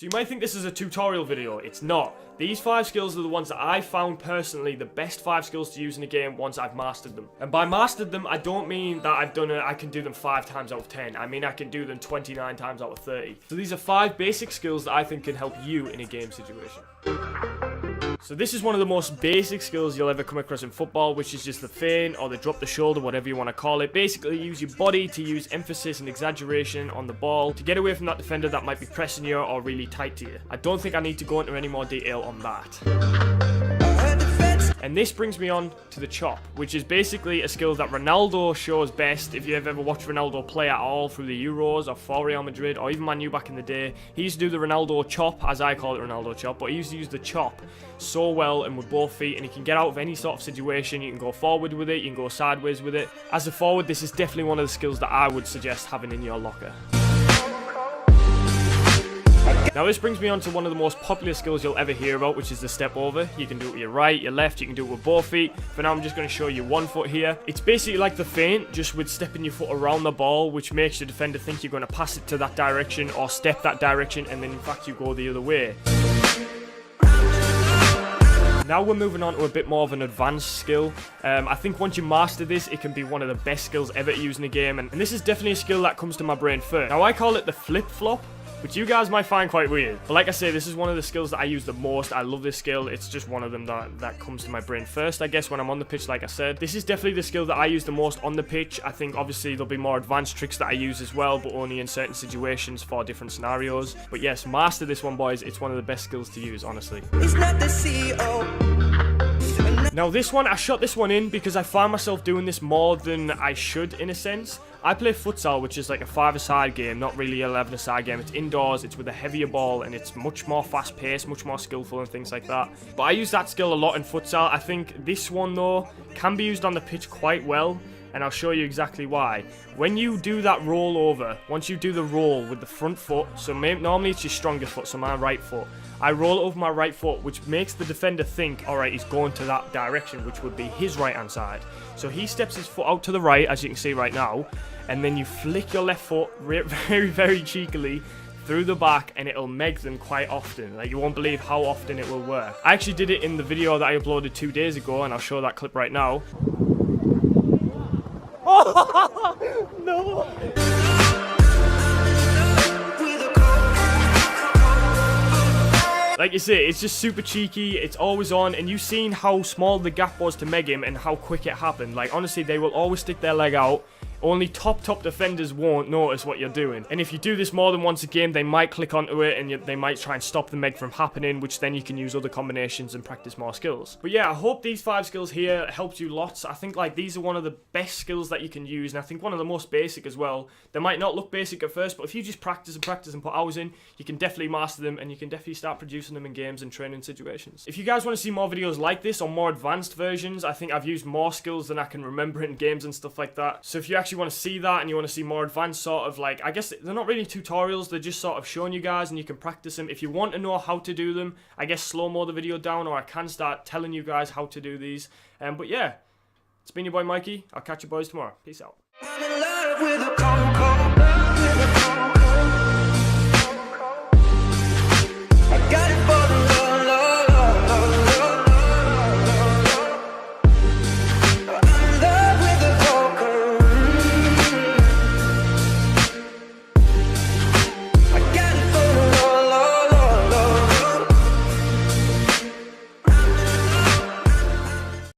So you might think this is a tutorial video. It's not. These 5 skills are the ones that I found personally the best 5 skills to use in a game once I've mastered them. And by mastered them, I don't mean that I can do them 5 times out of 10. I mean I can do them 29 times out of 30. So these are 5 basic skills that I think can help you in a game situation. So this is one of the most basic skills you'll ever come across in football, which is just the feint or the drop the shoulder, whatever you want to call it. Basically, use your body to use emphasis and exaggeration on the ball to get away from that defender that might be pressing you or really tight to you. I don't think I need to go into any more detail on that. And this brings me on to the chop, which is basically a skill that Ronaldo shows best. If you've ever watched Ronaldo play at all through the Euros or for Real Madrid or even Man U back in the day, he used to do the Ronaldo chop, as I call it Ronaldo chop, but he used to use the chop so well and with both feet, and he can get out of any sort of situation. You can go forward with it, you can go sideways with it. As a forward, this is definitely one of the skills that I would suggest having in your locker. Now this brings me on to one of the most popular skills you'll ever hear about, which is the step over. You can do it with your right, your left, you can do it with both feet. For now I'm just going to show you one foot here. It's basically like the feint, just with stepping your foot around the ball, which makes the defender think you're going to pass it to that direction or step that direction, and then in fact you go the other way. Now we're moving on to a bit more of an advanced skill. I think once you master this, it can be one of the best skills ever to use in a game, and this is definitely a skill that comes to my brain first. Now I call it the flip-flop, which you guys might find quite weird. But like I say, this is one of the skills that I use the most. I love this skill. It's just one of them that comes to my brain first, I guess, when I'm on the pitch, like I said. This is definitely the skill that I use the most on the pitch. I think, obviously, there'll be more advanced tricks that I use as well, but only in certain situations for different scenarios. But yes, master this one, boys. It's one of the best skills to use, honestly. It's not the CEO. Now this one, I shot this one in because I find myself doing this more than I should, in a sense. I play futsal, which is like a 5-a-side game, not really an 11-a-side game. It's indoors, it's with a heavier ball, and it's much more fast-paced, much more skillful and things like that. But I use that skill a lot in futsal. I think this one, though, can be used on the pitch quite well, and I'll show you exactly why. When you do that roll over, once you do the roll with the front foot, so normally it's your strongest foot, so my right foot, I roll over my right foot, which makes the defender think, alright, he's going to that direction, which would be his right-hand side. So he steps his foot out to the right, as you can see right now, and then you flick your left foot very, very cheekily through the back, and it'll meg them quite often. Like, you won't believe how often it will work. I actually did it in the video that I uploaded 2 days ago, and I'll show that clip right now. Oh, no! Like you say, it's just super cheeky, it's always on, and you've seen how small the gap was to meg him and how quick it happened. Like, honestly, they will always stick their leg out. Only top defenders won't notice what you're doing. And if you do this more than once a game, they might click onto it and they might try and stop the meg from happening, which then you can use other combinations and practice more skills. But yeah, I hope these 5 skills here helped you lots. I think like these are one of the best skills that you can use, and I think one of the most basic as well. They might not look basic at first, but if you just practice and put hours in, you can definitely master them, and you can definitely start producing them in games and training situations. If you guys want to see more videos like this or more advanced versions, I think I've used more skills than I can remember in games and stuff like that. So if you actually want to see that and you want to see more advanced sort of, like, I guess they're not really tutorials, they're just sort of showing you guys and you can practice them. If you want to know how to do them, I guess slow-mo the video down, or I can start telling you guys how to do these. But yeah, it's been your boy Mikey. I'll catch you boys tomorrow. Peace out.